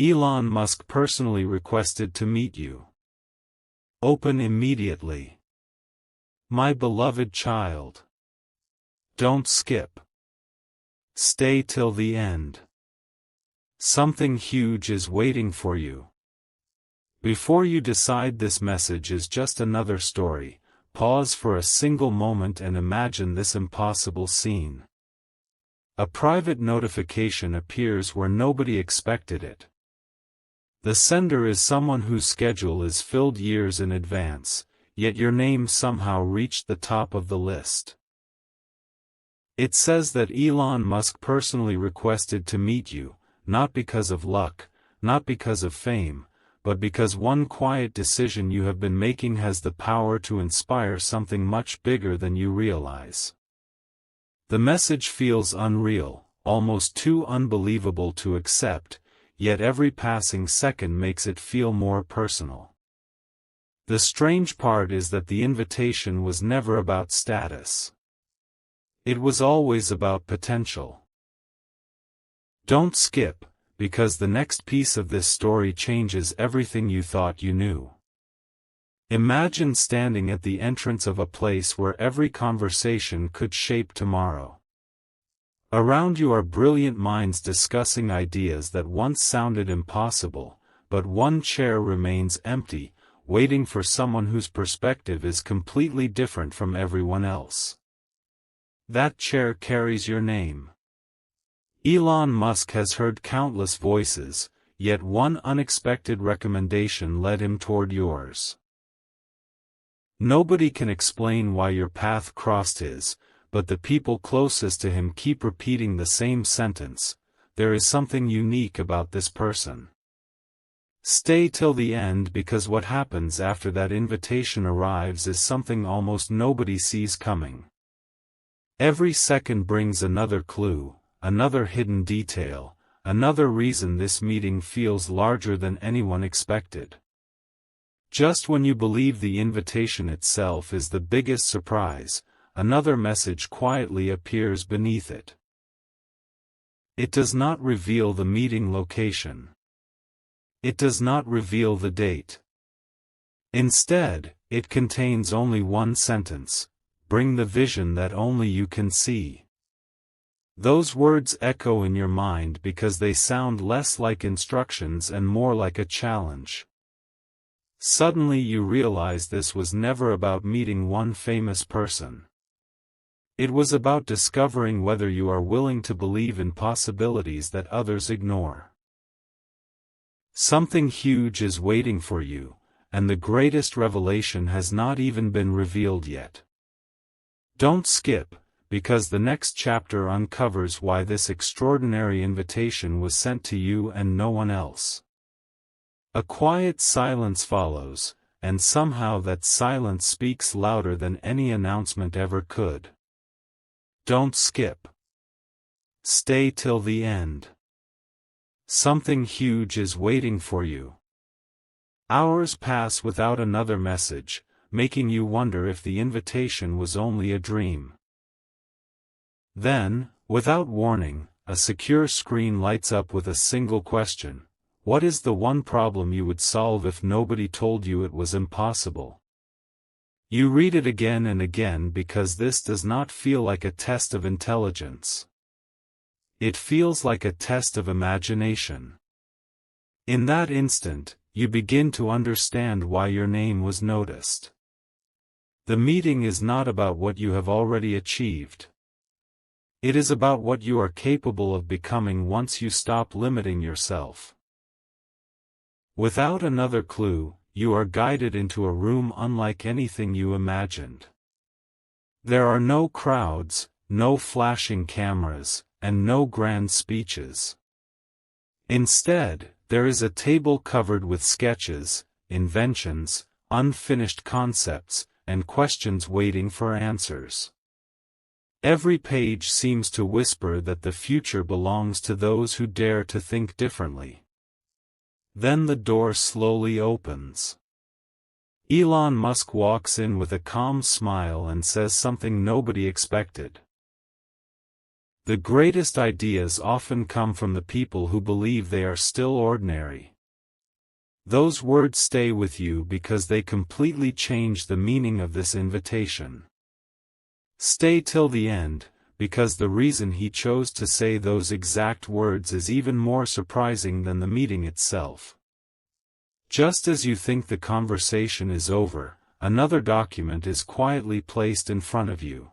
Elon Musk personally requested to meet you. Open immediately. My beloved child. Don't skip. Stay till the end. Something huge is waiting for you. Before you decide this message is just another story, pause for a single moment and imagine this impossible scene. A private notification appears where nobody expected it. The sender is someone whose schedule is filled years in advance, yet your name somehow reached the top of the list. It says that Elon Musk personally requested to meet you, not because of luck, not because of fame, but because one quiet decision you have been making has the power to inspire something much bigger than you realize. The message feels unreal, almost too unbelievable to accept, yet every passing second makes it feel more personal. The strange part is that the invitation was never about status. It was always about potential. Don't skip, because the next piece of this story changes everything you thought you knew. Imagine standing at the entrance of a place where every conversation could shape tomorrow. Around you are brilliant minds discussing ideas that once sounded impossible, but one chair remains empty, waiting for someone whose perspective is completely different from everyone else. That chair carries your name. Elon Musk has heard countless voices, yet one unexpected recommendation led him toward yours. Nobody can explain why your path crossed his, but the people closest to him keep repeating the same sentence: there is something unique about this person. Stay till the end, because what happens after that invitation arrives is something almost nobody sees coming. Every second brings another clue, another hidden detail, another reason this meeting feels larger than anyone expected. Just when you believe the invitation itself is the biggest surprise, another message quietly appears beneath it. It does not reveal the meeting location. It does not reveal the date. Instead, it contains only one sentence: bring the vision that only you can see. Those words echo in your mind because they sound less like instructions and more like a challenge. Suddenly you realize this was never about meeting one famous person. It was about discovering whether you are willing to believe in possibilities that others ignore. Something huge is waiting for you, and the greatest revelation has not even been revealed yet. Don't skip, because the next chapter uncovers why this extraordinary invitation was sent to you and no one else. A quiet silence follows, and somehow that silence speaks louder than any announcement ever could. Don't skip. Stay till the end. Something huge is waiting for you. Hours pass without another message, making you wonder if the invitation was only a dream. Then, without warning, a secure screen lights up with a single question: what is the one problem you would solve if nobody told you it was impossible? You read it again and again because this does not feel like a test of intelligence. It feels like a test of imagination. In that instant, you begin to understand why your name was noticed. The meeting is not about what you have already achieved. It is about what you are capable of becoming once you stop limiting yourself. Without another clue, you are guided into a room unlike anything you imagined. There are no crowds, no flashing cameras, and no grand speeches. Instead, there is a table covered with sketches, inventions, unfinished concepts, and questions waiting for answers. Every page seems to whisper that the future belongs to those who dare to think differently. Then the door slowly opens. Elon Musk walks in with a calm smile and says something nobody expected. The greatest ideas often come from the people who believe they are still ordinary. Those words stay with you because they completely change the meaning of this invitation. Stay till the end, because the reason he chose to say those exact words is even more surprising than the meeting itself. Just as you think the conversation is over, another document is quietly placed in front of you.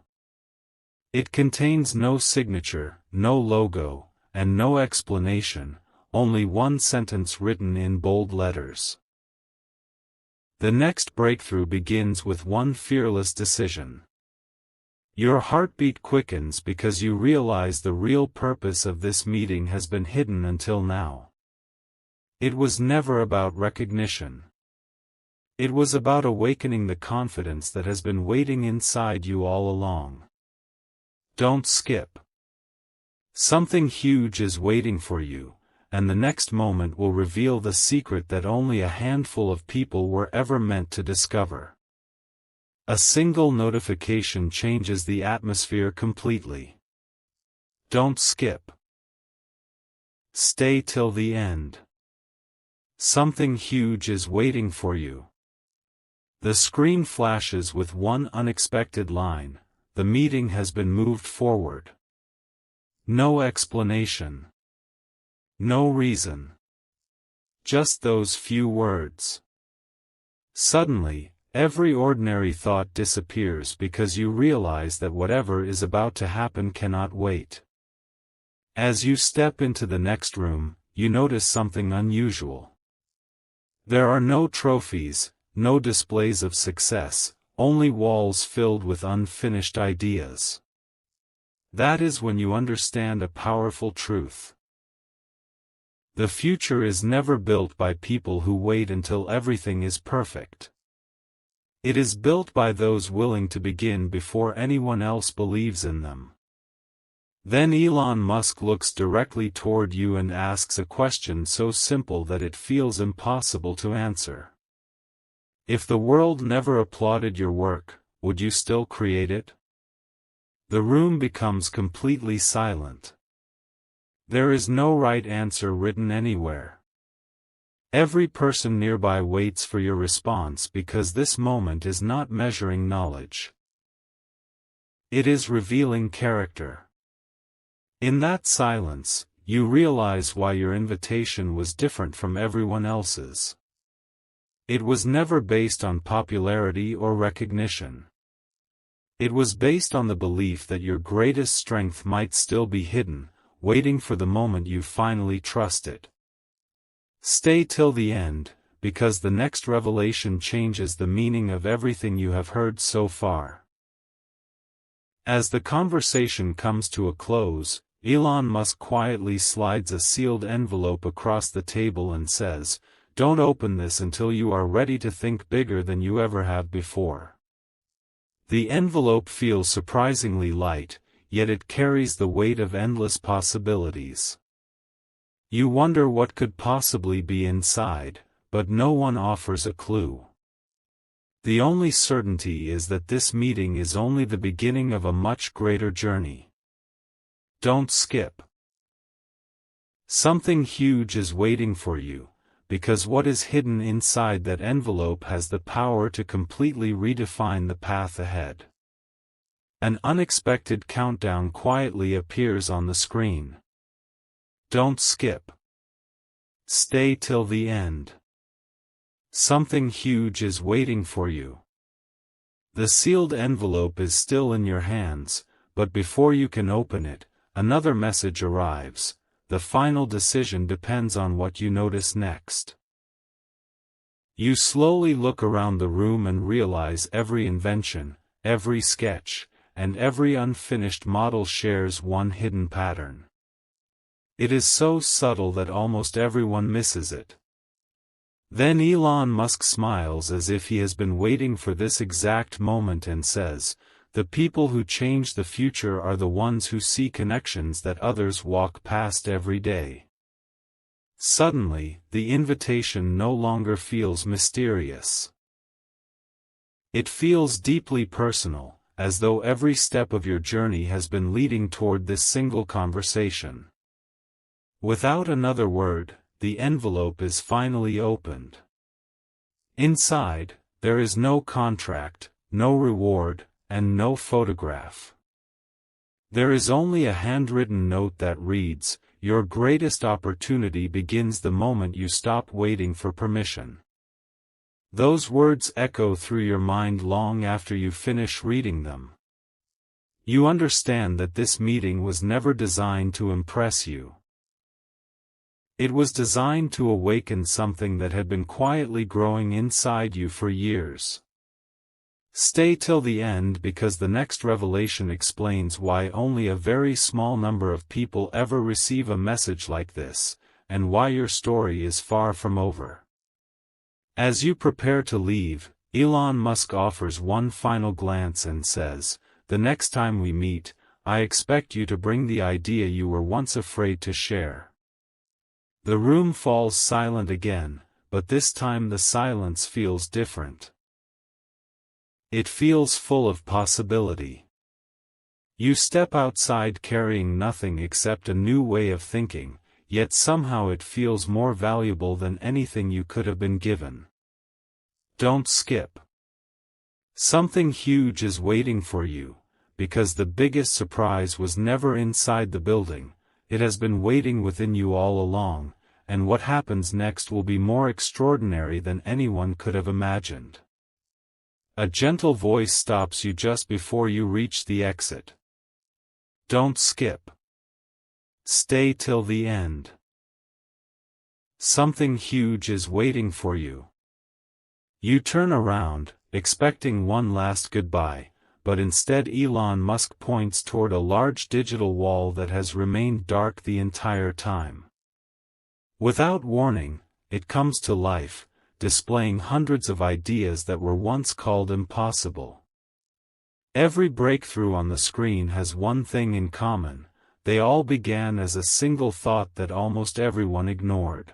It contains no signature, no logo, and no explanation, only one sentence written in bold letters. The next breakthrough begins with one fearless decision. Your heartbeat quickens because you realize the real purpose of this meeting has been hidden until now. It was never about recognition. It was about awakening the confidence that has been waiting inside you all along. Don't skip. Something huge is waiting for you, and the next moment will reveal the secret that only a handful of people were ever meant to discover. A single notification changes the atmosphere completely. Don't skip. Stay till the end. Something huge is waiting for you. The screen flashes with one unexpected line: the meeting has been moved forward. No explanation. No reason. Just those few words. Suddenly, every ordinary thought disappears because you realize that whatever is about to happen cannot wait. As you step into the next room, you notice something unusual. There are no trophies, no displays of success, only walls filled with unfinished ideas. That is when you understand a powerful truth. The future is never built by people who wait until everything is perfect. It is built by those willing to begin before anyone else believes in them. Then Elon Musk looks directly toward you and asks a question so simple that it feels impossible to answer. If the world never applauded your work, would you still create it? The room becomes completely silent. There is no right answer written anywhere. Every person nearby waits for your response because this moment is not measuring knowledge. It is revealing character. In that silence, you realize why your invitation was different from everyone else's. It was never based on popularity or recognition. It was based on the belief that your greatest strength might still be hidden, waiting for the moment you finally trust it. Stay till the end, because the next revelation changes the meaning of everything you have heard so far. As the conversation comes to a close, Elon Musk quietly slides a sealed envelope across the table and says, "Don't open this until you are ready to think bigger than you ever have before." The envelope feels surprisingly light, yet it carries the weight of endless possibilities. You wonder what could possibly be inside, but no one offers a clue. The only certainty is that this meeting is only the beginning of a much greater journey. Don't skip. Something huge is waiting for you, because what is hidden inside that envelope has the power to completely redefine the path ahead. An unexpected countdown quietly appears on the screen. Don't skip. Stay till the end. Something huge is waiting for you. The sealed envelope is still in your hands, but before you can open it, another message arrives. The final decision depends on what you notice next. You slowly look around the room and realize every invention, every sketch, and every unfinished model shares one hidden pattern. It is so subtle that almost everyone misses it. Then Elon Musk smiles as if he has been waiting for this exact moment and says, "The people who change the future are the ones who see connections that others walk past every day." Suddenly, the invitation no longer feels mysterious. It feels deeply personal, as though every step of your journey has been leading toward this single conversation. Without another word, the envelope is finally opened. Inside, there is no contract, no reward, and no photograph. There is only a handwritten note that reads, "Your greatest opportunity begins the moment you stop waiting for permission." Those words echo through your mind long after you finish reading them. You understand that this meeting was never designed to impress you. It was designed to awaken something that had been quietly growing inside you for years. Stay till the end because the next revelation explains why only a very small number of people ever receive a message like this, and why your story is far from over. As you prepare to leave, Elon Musk offers one final glance and says, "The next time we meet, I expect you to bring the idea you were once afraid to share." The room falls silent again, but this time the silence feels different. It feels full of possibility. You step outside carrying nothing except a new way of thinking, yet somehow it feels more valuable than anything you could have been given. Don't skip. Something huge is waiting for you, because the biggest surprise was never inside the building, it has been waiting within you all along, and what happens next will be more extraordinary than anyone could have imagined. A gentle voice stops you just before you reach the exit. Don't skip. Stay till the end. Something huge is waiting for you. You turn around, expecting one last goodbye, but instead Elon Musk points toward a large digital wall that has remained dark the entire time. Without warning, it comes to life, displaying hundreds of ideas that were once called impossible. Every breakthrough on the screen has one thing in common: they all began as a single thought that almost everyone ignored.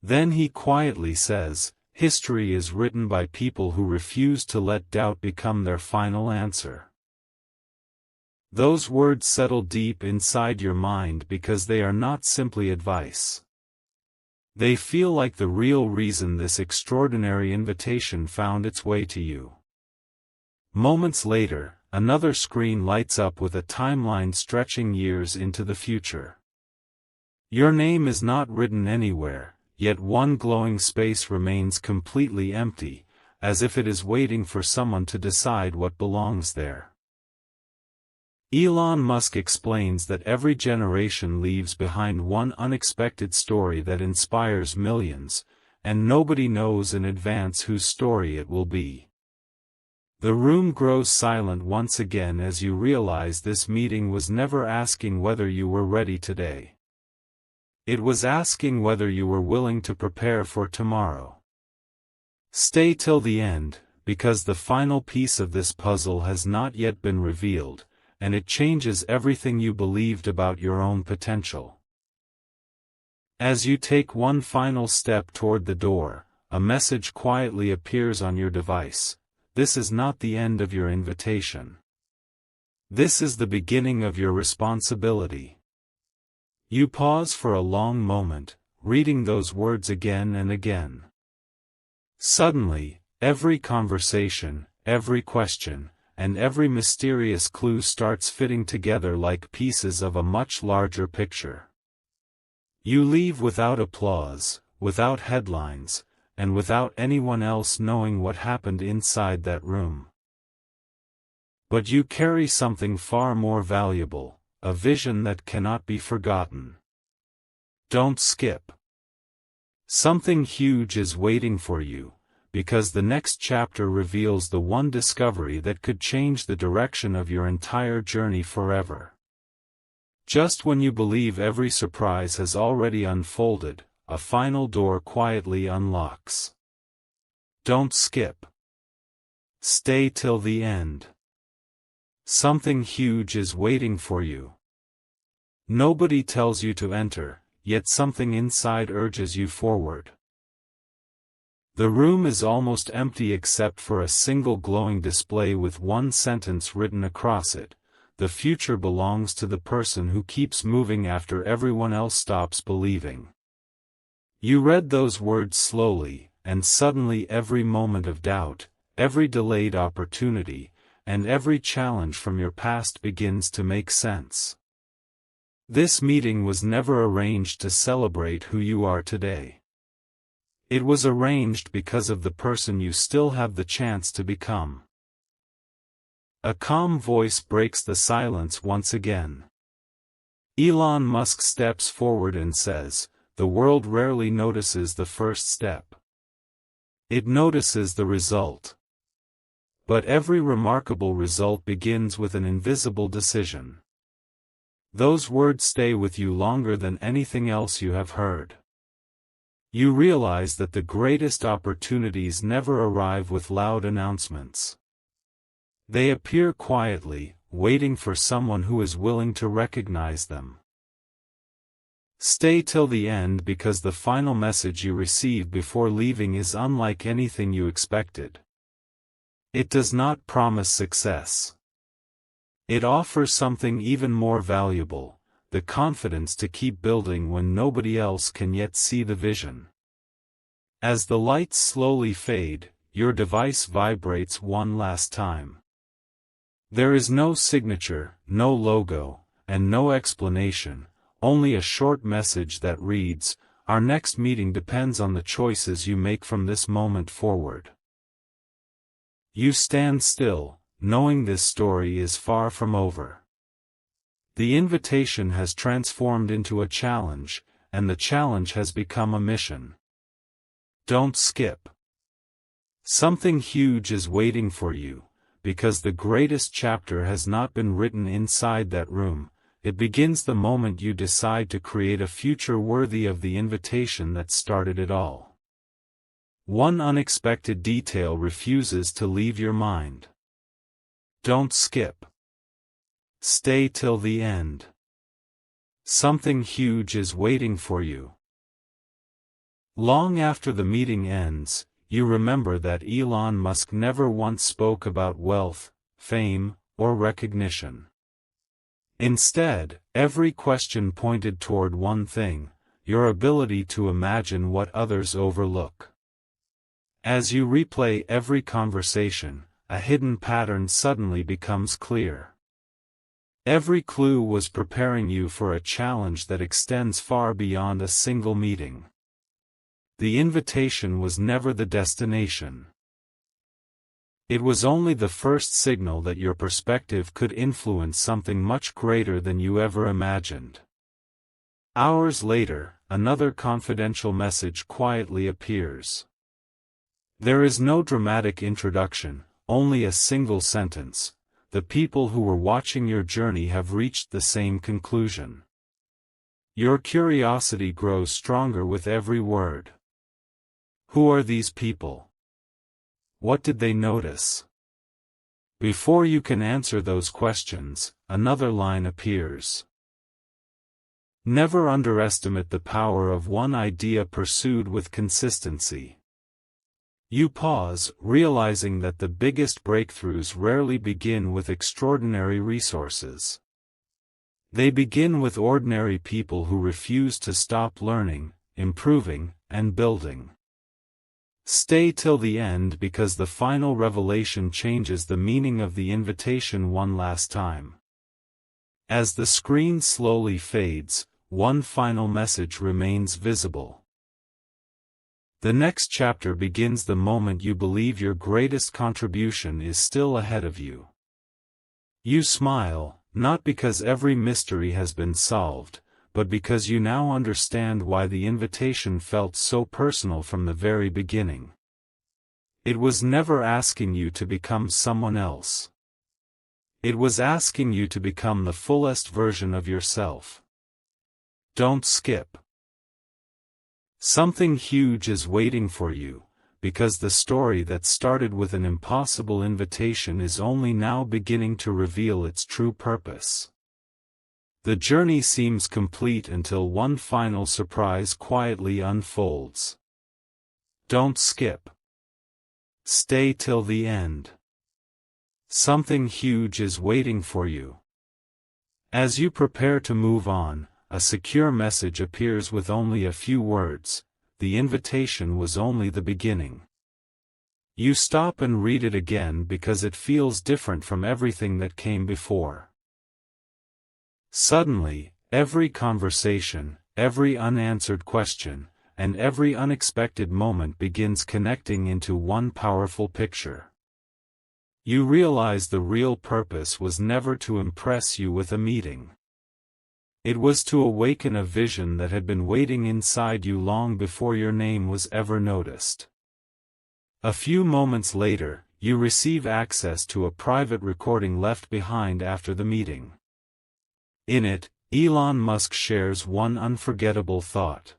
Then he quietly says, "History is written by people who refuse to let doubt become their final answer." Those words settle deep inside your mind because they are not simply advice. They feel like the real reason this extraordinary invitation found its way to you. Moments later, another screen lights up with a timeline stretching years into the future. Your name is not written anywhere, yet one glowing space remains completely empty, as if it is waiting for someone to decide what belongs there. Elon Musk explains that every generation leaves behind one unexpected story that inspires millions, and nobody knows in advance whose story it will be. The room grows silent once again as you realize this meeting was never asking whether you were ready today. It was asking whether you were willing to prepare for tomorrow. Stay till the end, because the final piece of this puzzle has not yet been revealed, and it changes everything you believed about your own potential. As you take one final step toward the door, a message quietly appears on your device: "This is not the end of your invitation. This is the beginning of your responsibility." You pause for a long moment, reading those words again and again. Suddenly, every conversation, every question, and every mysterious clue starts fitting together like pieces of a much larger picture. You leave without applause, without headlines, and without anyone else knowing what happened inside that room. But you carry something far more valuable: a vision that cannot be forgotten. Don't skip. Something huge is waiting for you, because the next chapter reveals the one discovery that could change the direction of your entire journey forever. Just when you believe every surprise has already unfolded, a final door quietly unlocks. Don't skip. Stay till the end. Something huge is waiting for you. Nobody tells you to enter, yet something inside urges you forward. The room is almost empty except for a single glowing display with one sentence written across it: "The future belongs to the person who keeps moving after everyone else stops believing." You read those words slowly, and suddenly every moment of doubt, every delayed opportunity, and every challenge from your past begins to make sense. This meeting was never arranged to celebrate who you are today. It was arranged because of the person you still have the chance to become. A calm voice breaks the silence once again. Elon Musk steps forward and says, "The world rarely notices the first step. It notices the result. But every remarkable result begins with an invisible decision." Those words stay with you longer than anything else you have heard. You realize that the greatest opportunities never arrive with loud announcements. They appear quietly, waiting for someone who is willing to recognize them. Stay till the end because the final message you receive before leaving is unlike anything you expected. It does not promise success. It offers something even more valuable: the confidence to keep building when nobody else can yet see the vision. As the lights slowly fade, your device vibrates one last time. There is no signature, no logo, and no explanation, only a short message that reads, "Our next meeting depends on the choices you make from this moment forward." You stand still, knowing this story is far from over. The invitation has transformed into a challenge, and the challenge has become a mission. Don't skip. Something huge is waiting for you, because the greatest chapter has not been written inside that room. It begins the moment you decide to create a future worthy of the invitation that started it all. One unexpected detail refuses to leave your mind. Don't skip. Stay till the end. Something huge is waiting for you. Long after the meeting ends, you remember that Elon Musk never once spoke about wealth, fame, or recognition. Instead, every question pointed toward one thing: your ability to imagine what others overlook. As you replay every conversation, a hidden pattern suddenly becomes clear. Every clue was preparing you for a challenge that extends far beyond a single meeting. The invitation was never the destination. It was only the first signal that your perspective could influence something much greater than you ever imagined. Hours later, another confidential message quietly appears. There is no dramatic introduction, only a single sentence: "The people who were watching your journey have reached the same conclusion." Your curiosity grows stronger with every word. Who are these people? What did they notice? Before you can answer those questions, another line appears. Never underestimate the power of one idea pursued with consistency. You pause, realizing that the biggest breakthroughs rarely begin with extraordinary resources. They begin with ordinary people who refuse to stop learning, improving, and building. Stay till the end because the final revelation changes the meaning of the invitation one last time. As the screen slowly fades, one final message remains visible. The next chapter begins the moment you believe your greatest contribution is still ahead of you. You smile, not because every mystery has been solved, but because you now understand why the invitation felt so personal from the very beginning. It was never asking you to become someone else. It was asking you to become the fullest version of yourself. Don't skip. Something huge is waiting for you, because the story that started with an impossible invitation is only now beginning to reveal its true purpose. The journey seems complete until one final surprise quietly unfolds. Don't skip. Stay till the end. Something huge is waiting for you. As you prepare to move on, a secure message appears with only a few words. The invitation was only the beginning. You stop and read it again because it feels different from everything that came before. Suddenly, every conversation, every unanswered question, and every unexpected moment begins connecting into one powerful picture. You realize the real purpose was never to impress you with a meeting. It was to awaken a vision that had been waiting inside you long before your name was ever noticed. A few moments later, you receive access to a private recording left behind after the meeting. In it, Elon Musk shares one unforgettable thought.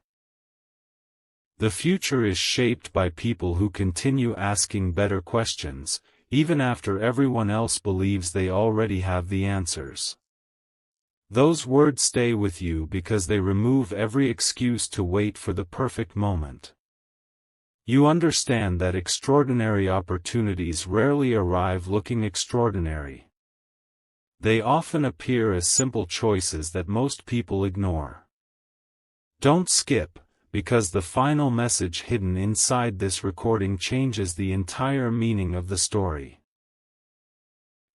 The future is shaped by people who continue asking better questions, even after everyone else believes they already have the answers. Those words stay with you because they remove every excuse to wait for the perfect moment. You understand that extraordinary opportunities rarely arrive looking extraordinary. They often appear as simple choices that most people ignore. Don't skip, because the final message hidden inside this recording changes the entire meaning of the story.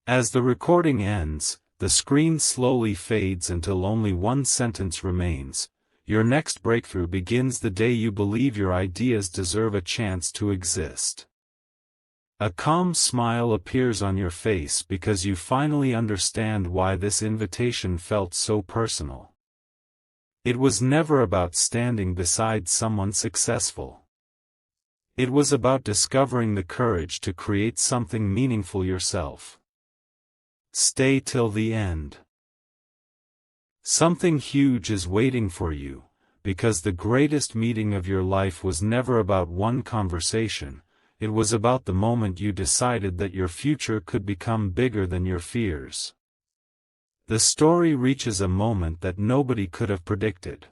As the recording ends, the screen slowly fades until only one sentence remains. Your next breakthrough begins the day you believe your ideas deserve a chance to exist. A calm smile appears on your face because you finally understand why this invitation felt so personal. It was never about standing beside someone successful. It was about discovering the courage to create something meaningful yourself. Stay till the end. Something huge is waiting for you, because the greatest meeting of your life was never about one conversation. It was about the moment you decided that your future could become bigger than your fears. The story reaches a moment that nobody could have predicted.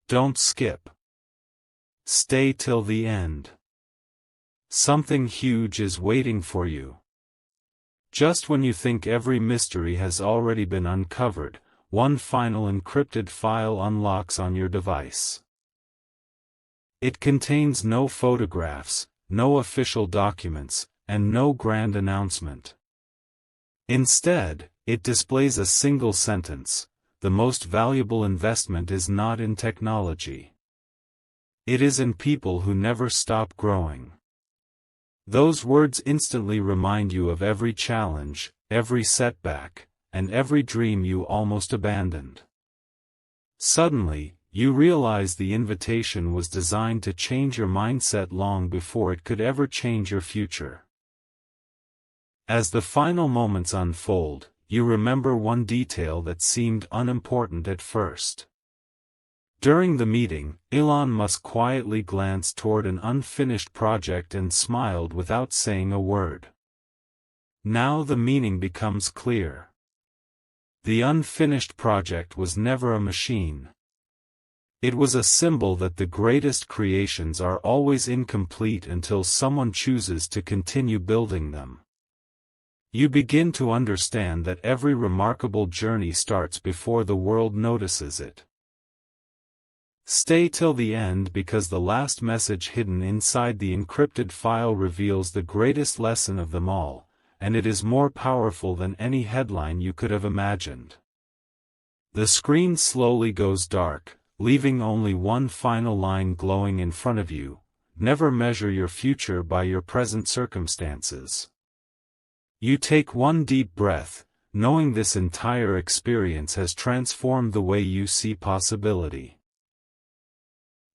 Don't skip. Stay till the end. Something huge is waiting for you. Just when you think every mystery has already been uncovered, one final encrypted file unlocks on your device. It contains no photographs, no official documents, and no grand announcement. Instead, it displays a single sentence: the most valuable investment is not in technology. It is in people who never stop growing. Those words instantly remind you of every challenge, every setback, and every dream you almost abandoned. Suddenly, you realize the invitation was designed to change your mindset long before it could ever change your future. As the final moments unfold, you remember one detail that seemed unimportant at first. During the meeting, Elon Musk quietly glanced toward an unfinished project and smiled without saying a word. Now the meaning becomes clear. The unfinished project was never a machine. It was a symbol that the greatest creations are always incomplete until someone chooses to continue building them. You begin to understand that every remarkable journey starts before the world notices it. Stay till the end because the last message hidden inside the encrypted file reveals the greatest lesson of them all, and it is more powerful than any headline you could have imagined. The screen slowly goes dark, leaving only one final line glowing in front of you: never measure your future by your present circumstances. You take one deep breath, knowing this entire experience has transformed the way you see possibility.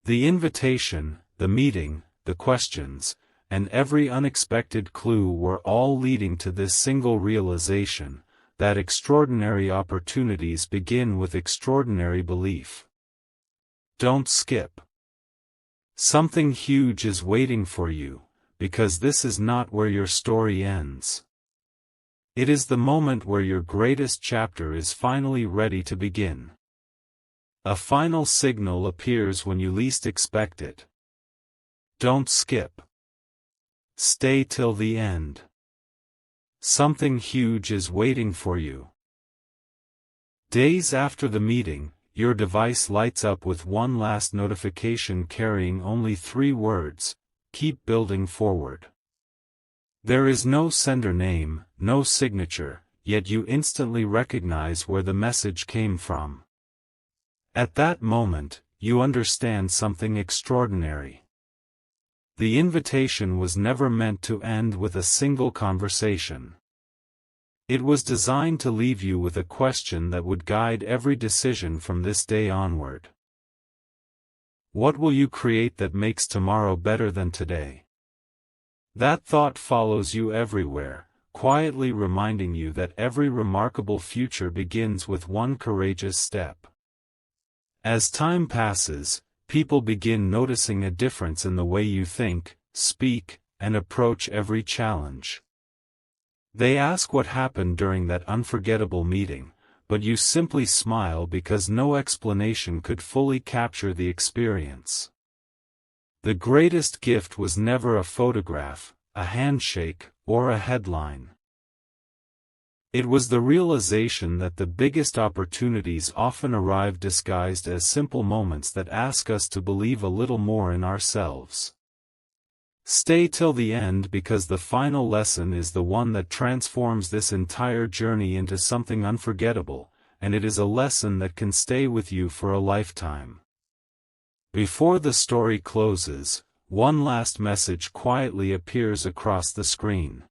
The invitation, the meeting, the questions, and every unexpected clue were all leading to this single realization, that extraordinary opportunities begin with extraordinary belief. Don't skip. Something huge is waiting for you, because this is not where your story ends. It is the moment where your greatest chapter is finally ready to begin. A final signal appears when you least expect it. Don't skip. Stay till the end. Something huge is waiting for you. Days after the meeting, your device lights up with one last notification carrying only 3 words: keep building forward. There is no sender name, no signature, yet you instantly recognize where the message came from. At that moment, you understand something extraordinary. The invitation was never meant to end with a single conversation. It was designed to leave you with a question that would guide every decision from this day onward. What will you create that makes tomorrow better than today? That thought follows you everywhere, quietly reminding you that every remarkable future begins with one courageous step. As time passes, people begin noticing a difference in the way you think, speak, and approach every challenge. They ask what happened during that unforgettable meeting, but you simply smile because no explanation could fully capture the experience. The greatest gift was never a photograph, a handshake, or a headline. It was the realization that the biggest opportunities often arrive disguised as simple moments that ask us to believe a little more in ourselves. Stay till the end because the final lesson is the one that transforms this entire journey into something unforgettable, and it is a lesson that can stay with you for a lifetime. Before the story closes, one last message quietly appears across the screen.